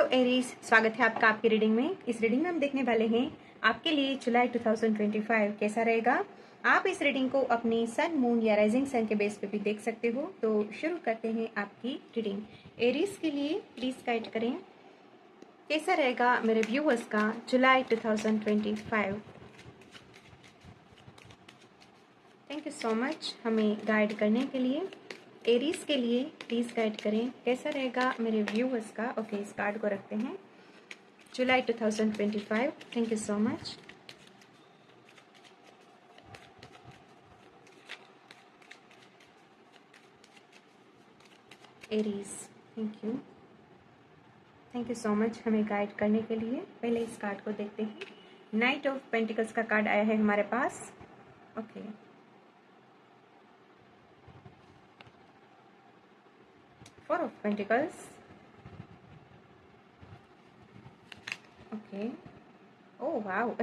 Aries, स्वागत है आपका आपकी रीडिंग में। इस रीडिंग में हम देखने वाले हैं आपके लिए जुलाई 2025 कैसा रहेगा। आप इस रीडिंग को अपनी सन, मून या राइजिंग सन के बेस पे भी देख सकते हो। तो शुरू करते हैं आपकी रीडिंग। एरीज के लिए प्लीज गाइड करें कैसा रहेगा मेरे व्यूअर्स का जुलाई 2025। थैंक यू सो मच हमें गाइड करने के लिए। एरीज के लिए प्लीज गाइड करें कैसा रहेगा मेरे व्यूअर्स का। ओके, इस कार्ड को रखते हैं जुलाई 2025। Thank you so much. Aries, thank you so much हमें गाइड करने के लिए। पहले इस कार्ड को देखते हैं। नाइट ऑफ पेंटिकल्स का कार्ड आया है हमारे पास। Okay, four of pentacles. Okay, oh wow,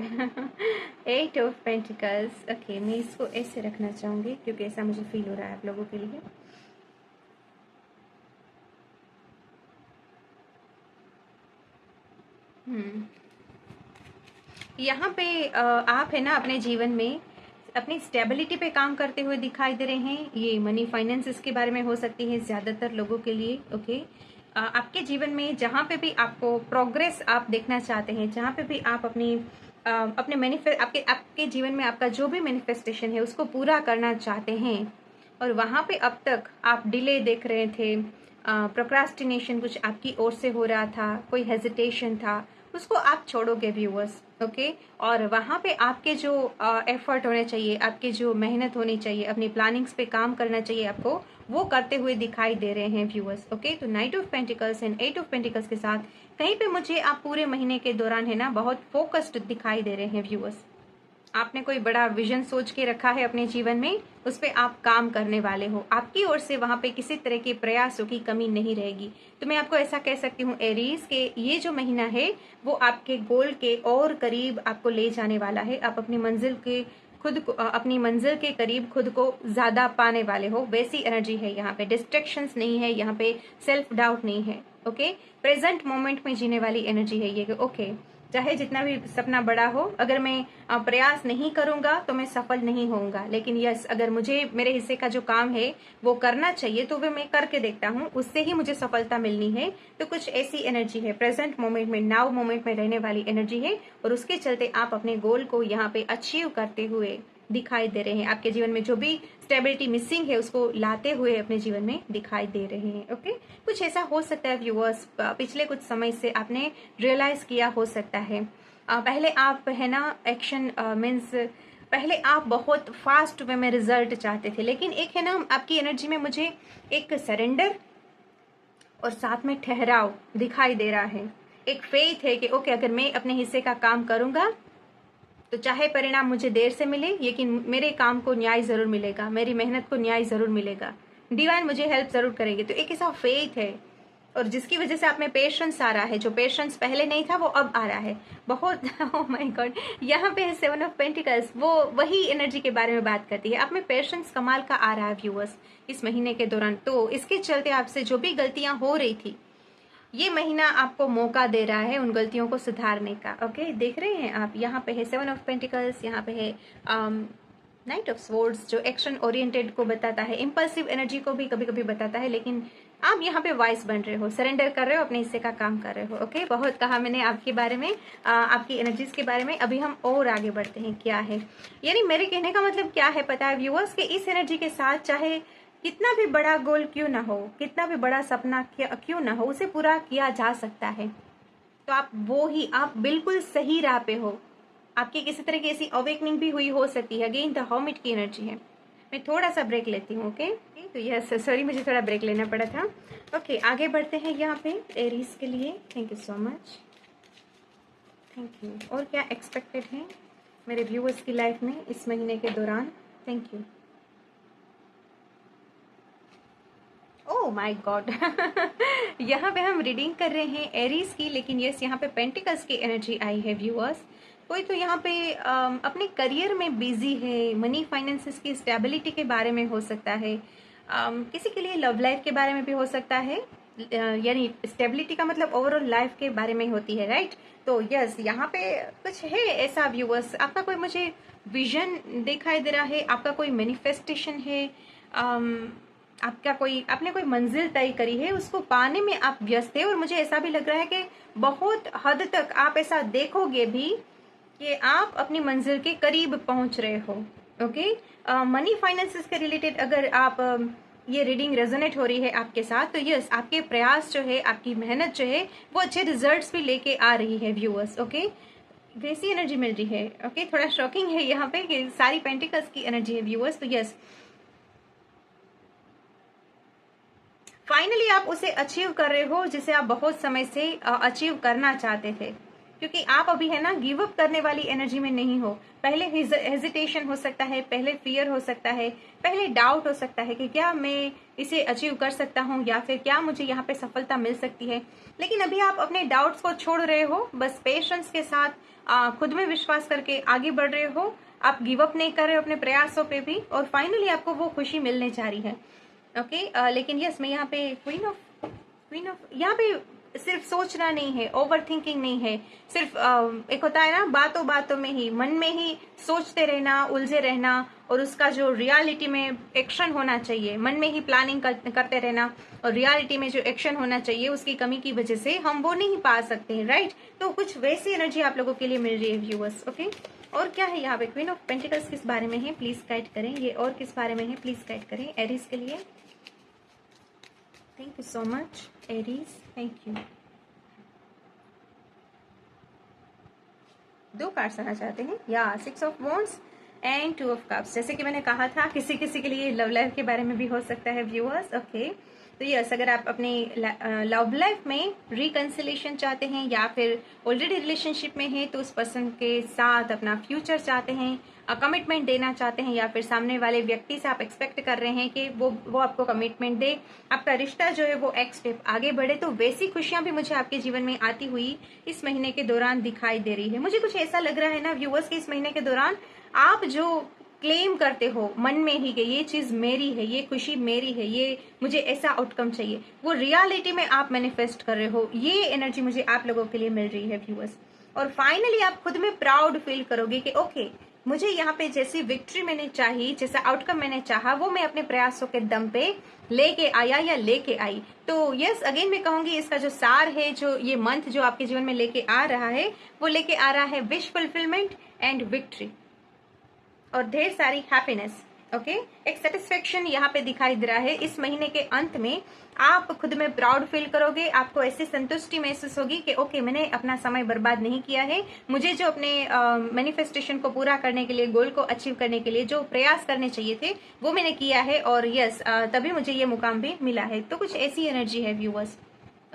eight of pentacles. Okay, मैं इसको ऐसे रखना चाहूंगी क्योंकि ऐसा मुझे फील हो रहा है आप लोगों के लिए। यहाँ पे आप है ना अपने जीवन में अपनी स्टेबिलिटी पे काम करते हुए दिखाई दे रहे हैं। ये मनी फाइनेंसेस के बारे में हो सकती है ज्यादातर लोगों के लिए। ओके, आपके जीवन में जहाँ पे भी आपको प्रोग्रेस आप देखना चाहते हैं, जहाँ पे भी आप अपने मैनिफेस्ट आपके जीवन में आपका जो भी मैनिफेस्टेशन है उसको पूरा करना चाहते हैं और वहाँ पे अब तक आप डिले देख रहे थे, प्रोक्रास्टिनेशन कुछ आपकी ओर से हो रहा था, कोई हेजिटेशन था, उसको आप छोड़ोगे व्यूअर्स। ओके, और वहाँ पे आपके जो एफर्ट होने चाहिए, आपके जो मेहनत होनी चाहिए, अपनी प्लानिंग्स पे काम करना चाहिए आपको, वो करते हुए दिखाई दे रहे हैं व्यूअर्स। ओके, तो knight of pentacles and eight of pentacles के साथ कहीं पे मुझे आप पूरे महीने के दौरान है ना बहुत फोकस्ड दिखाई दे रहे हैं व्यूअर्स। आपने कोई बड़ा विजन सोच के रखा है अपने जीवन में, उस पर आप काम करने वाले हो। आपकी ओर से वहां पे किसी तरह के प्रयासों की कमी नहीं रहेगी। तो मैं आपको ऐसा कह सकती हूँ एरीज के ये जो महीना है वो आपके गोल के और करीब आपको ले जाने वाला है। आप अपनी मंजिल के अपनी मंजिल के करीब खुद को ज्यादा पाने वाले हो, वैसी एनर्जी है यहाँ पे। डिस्ट्रैक्शंस नहीं है यहाँ पे, सेल्फ डाउट नहीं है। ओके, प्रेजेंट मोमेंट में जीने वाली एनर्जी है ये। ओके, चाहे जितना भी सपना बड़ा हो, अगर मैं प्रयास नहीं करूंगा तो मैं सफल नहीं होऊंगा, लेकिन यस, अगर मुझे मेरे हिस्से का जो काम है वो करना चाहिए तो वे मैं करके देखता हूँ, उससे ही मुझे सफलता मिलनी है। तो कुछ ऐसी एनर्जी है, प्रेजेंट मोमेंट में, नाउ मोमेंट में रहने वाली एनर्जी है और उसके चलते आप अपने गोल को यहाँ पे अचीव करते हुए दिखाई दे रहे हैं। आपके जीवन में जो भी स्टेबिलिटी मिसिंग है उसको लाते हुए अपने जीवन में दिखाई दे रहे हैं। ओके, कुछ ऐसा हो सकता है व्यूअर्स, पिछले कुछ समय से आपने रियलाइज किया हो सकता है। पहले आप है ना एक्शन मीन्स पहले आप बहुत फास्ट वे में रिजल्ट चाहते थे, लेकिन एक है ना आपकी एनर्जी में मुझे एक सरेंडर और साथ में ठहराव दिखाई दे रहा है। एक फेथ है कि ओके, अगर मैं अपने हिस्से का काम करूंगा तो चाहे परिणाम मुझे देर से मिले, लेकिन मेरे काम को न्याय जरूर मिलेगा, मेरी मेहनत को न्याय जरूर मिलेगा, डिवाइन मुझे हेल्प जरूर करेगी। तो एक ऐसा फेथ है और जिसकी वजह से आप में पेशेंस आ रहा है। जो पेशेंस पहले नहीं था वो अब आ रहा है बहुत। ओह माय गॉड, यहाँ पे सेवन ऑफ पेंटिकल्स, वो वही एनर्जी के बारे में बात करती है। आप में पेशेंस कमाल का आ रहा है व्यूअर्स इस महीने के दौरान। तो इसके चलते आपसे जो भी गलतियां हो रही थी, ये महीना आपको मौका दे रहा है उन गलतियों को सुधारने का। ओके, देख रहे हैं आप, यहाँ पे है सेवन ऑफ पेंटिकल्स, यहाँ पे है नाइट ऑफ स्वॉर्ड्स जो एक्शन ओरिएंटेड को बताता है, इम्पल्सिव एनर्जी को भी कभी कभी बताता है, लेकिन आप यहाँ पे वाइस बन रहे हो, सरेंडर कर रहे हो, अपने हिस्से का काम कर रहे हो। ओके, बहुत कहा मैंने आपके बारे में, आपकी एनर्जीज के बारे में। अभी हम और आगे बढ़ते हैं। क्या है, यानी मेरे कहने का मतलब क्या है पता है व्यूअर्स, कि इस एनर्जी के साथ चाहे कितना भी बड़ा गोल क्यों ना हो, कितना भी बड़ा सपना क्यों ना हो, उसे पूरा किया जा सकता है। तो आप बिल्कुल सही राह पे हो। आपकी किसी तरह की ऐसी अवेकनिंग भी हुई हो सकती है। अगेन द हर्मिट की एनर्जी है। मैं थोड़ा सा ब्रेक लेती हूँ। ओके, तो यस, सॉरी मुझे थोड़ा ब्रेक लेना पड़ा था। ओके, आगे बढ़ते हैं यहाँ पे एरीज के लिए। Thank you so much, thank you. और क्या एक्सपेक्टेड है मेरे व्यूअर्स की लाइफ में इस महीने के दौरान। Thank you. Oh my God, यहाँ पे हम रीडिंग कर रहे हैं एरीज की, लेकिन यस यहाँ पे पेंटिकल्स की एनर्जी आई है व्यूअर्स। कोई तो यहाँ पे अपने करियर में बिजी है, मनी फाइनेंसेस की स्टेबिलिटी के बारे में हो सकता है, किसी के लिए लव लाइफ के बारे में भी हो सकता है। यानी स्टेबिलिटी का मतलब ओवरऑल लाइफ के बारे में होती है, राइट। तो यस, यहाँ पे कुछ है ऐसा व्यूअर्स, आपका कोई मुझे विजन दिखाई दे रहा है, आपका कोई मैनिफेस्टेशन है, आपका कोई, आपने कोई मंजिल तय करी है, उसको पाने में आप व्यस्त है। और मुझे ऐसा भी लग रहा है कि बहुत हद तक आप ऐसा देखोगे भी कि आप अपनी मंजिल के करीब पहुंच रहे हो। ओके, मनी फाइनेंसेस के रिलेटेड अगर आप ये रीडिंग रेजोनेट हो रही है आपके साथ, तो यस, आपके प्रयास जो है, आपकी मेहनत जो है, वो अच्छे रिजल्ट्स भी लेके आ रही है व्यूअर्स। ओके, वैसी एनर्जी मिल रही है। ओके, थोड़ा शॉकिंग है यहाँ पे कि सारी पेंटिकल्स की एनर्जी है व्यूअर्स। तो यस, फाइनली आप उसे अचीव कर रहे हो जिसे आप बहुत समय से अचीव करना चाहते थे, क्योंकि आप अभी है ना गिव अप करने वाली एनर्जी में नहीं हो। पहले हेजिटेशन हो सकता है, पहले फियर हो सकता है, पहले डाउट हो सकता है कि क्या मैं इसे अचीव कर सकता हूँ या फिर क्या मुझे यहाँ पे सफलता मिल सकती है। लेकिन अभी आप अपने डाउट्स को छोड़ रहे हो, बस पेशेंस के साथ खुद में विश्वास करके आगे बढ़ रहे हो। आप गिव अप नहीं कर रहे हो अपने प्रयासों पे भी, और फाइनली आपको वो खुशी मिलने जा रही है। ओके, लेकिन यस, मैं यहाँ पे क्वीन ऑफ यहाँ पे सिर्फ सोचना नहीं है, ओवर थिंकिंग नहीं है, सिर्फ एक होता है ना बातों बातों में ही, मन में ही सोचते रहना, उलझे रहना, और उसका जो रियलिटी में एक्शन होना चाहिए, मन में ही प्लानिंग करते रहना, और रियलिटी में जो एक्शन होना चाहिए उसकी कमी की वजह से हम वो नहीं पा सकते हैं, राइट। तो कुछ वैसी एनर्जी आप लोगों के लिए मिल रही है व्यूअर्स। ओके, और क्या है यहाँ पे, क्वीन ऑफ पेंटिकल्स किस बारे में है प्लीज गाइड करें, ये और किस बारे में है प्लीज गाइड करें एरीज के लिए। Thank you so much Aries, thank you. दो कार्ड्स आना चाहते हैं या 6 of wands and 2 of cups. जैसे कि मैंने कहा था, किसी किसी के लिए लव लाइफ के बारे में भी हो सकता है व्यूअर्स। ओके, तो यस, अगर आप अपनी लव लाइफ में रिकंसिलेशन चाहते हैं या फिर ऑलरेडी रिलेशनशिप में हैं तो उस पर्सन के साथ अपना फ्यूचर चाहते हैं, कमिटमेंट देना चाहते हैं, या फिर सामने वाले व्यक्ति से आप एक्सपेक्ट कर रहे हैं कि वो आपको कमिटमेंट दे, आपका रिश्ता जो है वो एक स्टेप आगे बढ़े, तो वैसी खुशियां भी मुझे आपके जीवन में आती हुई इस महीने के दौरान दिखाई दे रही है। मुझे कुछ ऐसा लग रहा है ना व्यूअर्स कि इस महीने के दौरान आप जो क्लेम करते हो मन में ही कि ये चीज मेरी है, ये खुशी मेरी है, ये मुझे ऐसा आउटकम चाहिए, वो रियलिटी में आप मैनिफेस्ट कर रहे हो। ये एनर्जी मुझे आप लोगों के लिए मिल रही है व्यूअर्स। और फाइनली आप खुद में प्राउड फील करोगे कि ओके, मुझे यहाँ पे जैसी विक्ट्री मैंने चाही, जैसा आउटकम मैंने चाहा, वो मैं अपने प्रयासों के दम पे लेके आया या लेके आई। तो यस, अगेन मैं कहूंगी, इसका जो सार है, जो ये मंथ जो आपके जीवन में लेके आ रहा है, वो लेके आ रहा है विश फुलफिलमेंट एंड विक्ट्री और ढेर सारी हैप्पीनेस। ओके, एक सेटिस्फेक्शन यहाँ पे दिखाई दे रहा है। इस महीने के अंत में आप खुद में प्राउड फील करोगे, आपको ऐसी संतुष्टि महसूस होगी कि ओके, मैंने अपना समय बर्बाद नहीं किया है, मुझे जो अपने मैनिफेस्टेशन को पूरा करने के लिए, गोल को अचीव करने के लिए जो प्रयास करने चाहिए थे वो मैंने किया है, और यस, तभी मुझे ये मुकाम भी मिला है। तो कुछ ऐसी एनर्जी है व्यूअर्स।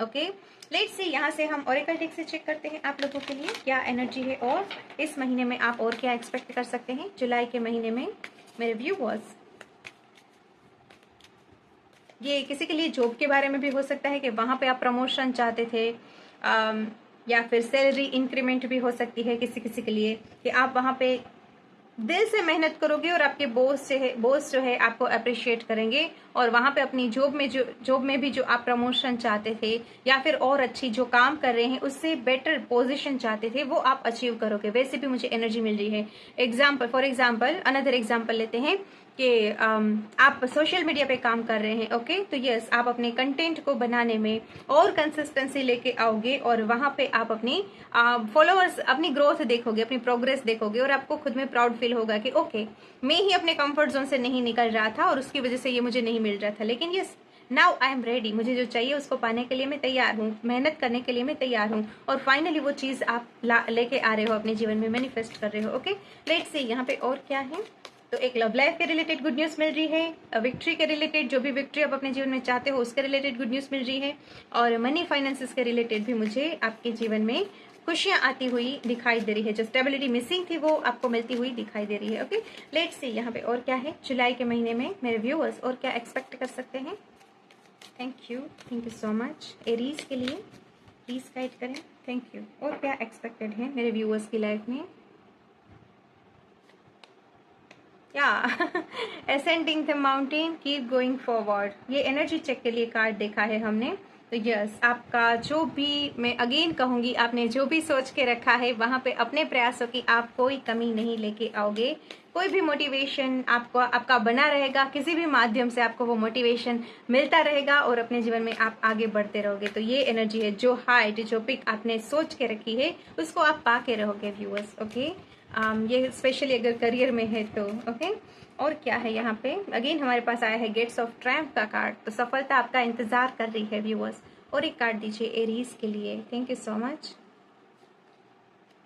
ओके, लेट्स सी, यहाँ से हम ओरेकल डेक से चेक करते हैं आप लोगों के लिए क्या एनर्जी है, और इस महीने में आप और क्या एक्सपेक्ट कर सकते हैं जुलाई के महीने में मेरे व्यूअर्स। ये किसी के लिए जॉब के बारे में भी हो सकता है कि वहां पे आप प्रमोशन चाहते थे, या फिर सैलरी इंक्रीमेंट भी हो सकती है किसी किसी के लिए, कि आप वहां पे दिल से मेहनत करोगे और आपके बॉस जो है आपको अप्रिशिएट करेंगे, और वहां पे अपनी जॉब में भी जो आप प्रमोशन चाहते थे या फिर और अच्छी जो काम कर रहे हैं उससे बेटर पोजीशन चाहते थे, वो आप अचीव करोगे। वैसे भी मुझे एनर्जी मिल रही है। फॉर एग्जाम्पल अनदर एग्जाम्पल लेते हैं कि आप सोशल मीडिया पे काम कर रहे हैं। ओके, तो यस, आप अपने कंटेंट को बनाने में और कंसिस्टेंसी लेके आओगे, और वहां पे आप अपनी फॉलोअर्स, अपनी ग्रोथ देखोगे, अपनी प्रोग्रेस देखोगे, और आपको खुद में प्राउड फील होगा कि ओके, मैं ही अपने कंफर्ट जोन से नहीं निकल रहा था और उसकी वजह से ये मुझे नहीं मिल रहा था, लेकिन yes, now I am ready, मुझे जो चाहिए उसको पाने के लिए मैं तैयार हूँ, मेहनत करने के लिए मैं तैयार हूँ, और फाइनली वो चीज आप लेके आ रहे हो अपने जीवन में, मैनिफेस्ट कर रहे हो। ओके, लेट्स सी यहाँ पे और क्या है। तो एक लव लाइफ के रिलेटेड गुड न्यूज मिल रही है, विक्ट्री के रिलेटेड, जो भी विक्ट्री आप अपने जीवन में चाहते हो उसके रिलेटेड गुड न्यूज मिल रही है, और मनी फाइनेंसेस के रिलेटेड भी मुझे आपके जीवन में खुशियां आती हुई दिखाई दे रही है। जो स्टेबिलिटी मिसिंग थी वो आपको मिलती हुई दिखाई दे रही है। ओके, लेट्स सी यहाँ पे और क्या है जुलाई के महीने में मेरे व्यूअर्स, और क्या एक्सपेक्ट कर सकते हैं। Thank you so much Aries के लिए, प्लीज गाइड करें। Thank you. और क्या एक्सपेक्टेड है मेरे व्यूअर्स की लाइफ में। या ascending the mountain, keep going forward, ये एनर्जी चेक के लिए कार्ड देखा है हमने। तो यस, आपका जो भी, मैं अगेन कहूँगी, आपने जो भी सोच के रखा है वहाँ पे अपने प्रयासों की आप कोई कमी नहीं लेके आओगे। कोई भी मोटिवेशन आपको आपका बना रहेगा, किसी भी माध्यम से आपको वो मोटिवेशन मिलता रहेगा और अपने जीवन में आप आगे बढ़ते रहोगे। तो ये एनर्जी है, जो हाइट, जो पिक आपने सोच के रखी है उसको आप पा के रहोगे व्यूअर्स। ओके, ये स्पेशली अगर करियर में है तो। ओके, और क्या है यहाँ पे, अगेन हमारे पास आया है गेट्स ऑफ ट्रैम्प का कार्ड। तो सफलता आपका इंतजार कर रही है व्यूअर्स। और एक कार्ड दीजिए एरीज के लिए। Thank you so much.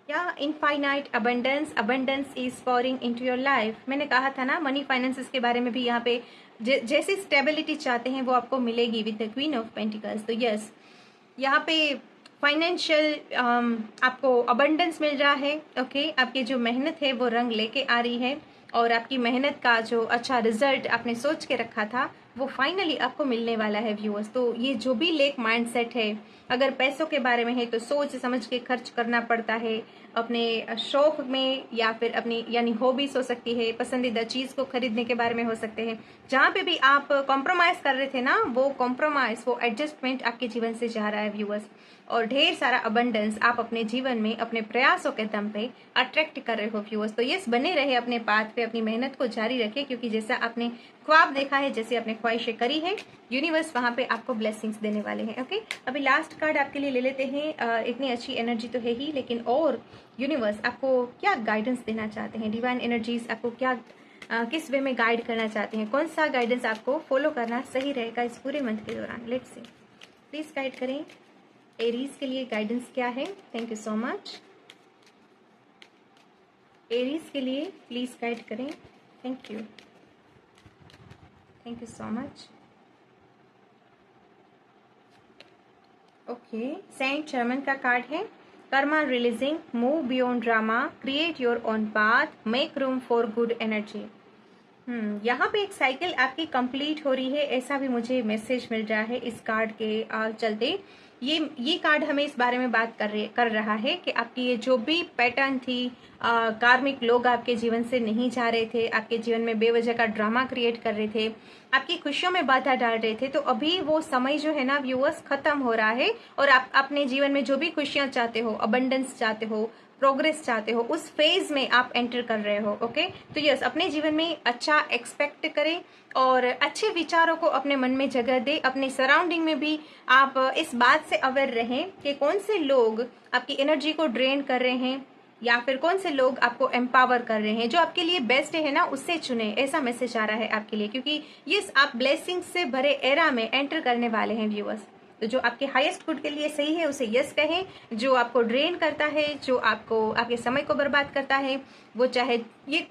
या infinite abundance, abundance is pouring into your life. मैंने कहा था ना मनी फाइनेंसेस के बारे में भी, यहाँ पे जैसी स्टेबिलिटी चाहते हैं वो आपको मिलेगी with the queen of pentacles. तो यस, यहाँ पे फाइनेंशियल आपको अबंडेंस मिल रहा है। ओके, आपकी जो मेहनत है वो रंग लेके आ रही है और आपकी मेहनत का जो अच्छा रिजल्ट आपने सोच के रखा था वो फाइनली आपको मिलने वाला है व्यूअर्स। तो ये जो भी लेक माइंडसेट है, अगर पैसों के बारे में है तो सोच समझ के खर्च करना पड़ता है अपने शौक में, या फिर अपनी यानी हॉबीज हो सकती है, पसंदीदा चीज को खरीदने के बारे में हो सकते हैं। जहाँ पे भी आप कॉम्प्रोमाइज कर रहे थे ना, वो कॉम्प्रोमाइज, वो एडजस्टमेंट आपके जीवन से जा रहा है व्यूअर्स। और ढेर सारा अबंडेंस आप अपने जीवन में अपने प्रयासों के दम पे अट्रैक्ट कर रहे हो व्यूअर्स। तो यस, बने रहे अपने पाथ पे, अपनी मेहनत को जारी रखें, क्योंकि जैसा आपने ख्वाब देखा है, जैसे आपने ख्वाहिशें करी है, यूनिवर्स वहां पे आपको ब्लेसिंग्स देने वाले हैं। ओके, अभी लास्ट कार्ड आपके लिए ले लेते हैं। इतनी अच्छी एनर्जी तो है ही, लेकिन और यूनिवर्स आपको क्या गाइडेंस देना चाहते हैं, डिवाइन एनर्जीज आपको क्या किस वे में गाइड करना चाहते हैं, कौन सा गाइडेंस आपको फॉलो करना सही रहेगा इस पूरे मंथ के दौरान। लेट्स सी, प्लीज गाइड करें एरीज के लिए गाइडेंस क्या है। Thank you so much. Aries के लिए प्लीज गाइड करें। Thank you, thank you so much. Okay, सेंट शर्मन का कार्ड है। Karma releasing, move beyond drama, create your own path, make room for good energy. यहाँ पे एक साइकिल आपकी कंप्लीट हो रही है, ऐसा भी मुझे मैसेज मिल रहा है इस कार्ड के चलते। ये कार्ड हमें इस बारे में बात कर रहा है कि आपकी ये जो भी पैटर्न थी, कार्मिक लोग आपके जीवन से नहीं जा रहे थे, आपके जीवन में बेवजह का ड्रामा क्रिएट कर रहे थे, आपकी खुशियों में बाधा डाल रहे थे, तो अभी वो समय जो है ना व्यूअर्स खत्म हो रहा है। और आप अपने जीवन में जो भी खुशियां चाहते हो, अबंडेंस चाहते हो, प्रोग्रेस चाहते हो, उस फेज में आप एंटर कर रहे हो। ओके, तो यस, अपने जीवन में अच्छा एक्सपेक्ट करें और अच्छे विचारों को अपने मन में जगह दे। अपने सराउंडिंग में भी आप इस बात से अवेयर रहें कि कौन से लोग आपकी एनर्जी को ड्रेन कर रहे हैं या फिर कौन से लोग आपको एम्पावर कर रहे हैं। जो आपके लिए बेस्ट है ना, उससे चुने, ऐसा मैसेज आ रहा है आपके लिए, क्योंकि यस, आप ब्लेसिंग से भरे एरा में एंटर करने वाले हैं व्यूअर्स। तो जो आपके हाईएस्ट गुड के लिए सही है उसे यस कहें। जो आपको ड्रेन करता है, जो आपको आपके समय को बर्बाद करता है, वो चाहे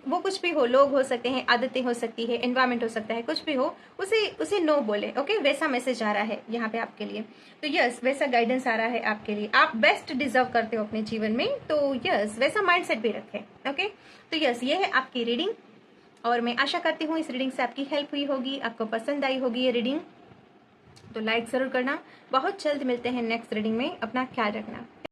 वो कुछ भी हो, लोग हो सकते हैं, आदतें हो सकती है, एनवायरमेंट हो सकता है, कुछ भी हो, उसे नो बोले। ओके, वैसा मैसेज आ रहा है यहाँ पे आपके लिए। तो यस, वैसा गाइडेंस आ रहा है आपके लिए। आप बेस्ट डिजर्व करते हो अपने जीवन में, तो यस, वैसा माइंडसेट भी रखें। ओके, तो यस, ये है आपकी रीडिंग और मैं आशा करती हूँ इस रीडिंग से आपकी हेल्प हुई होगी, आपको पसंद आई होगी ये रीडिंग। तो लाइक जरूर करना। बहुत जल्द मिलते हैं नेक्स्ट रीडिंग में, अपना ख्याल रखना।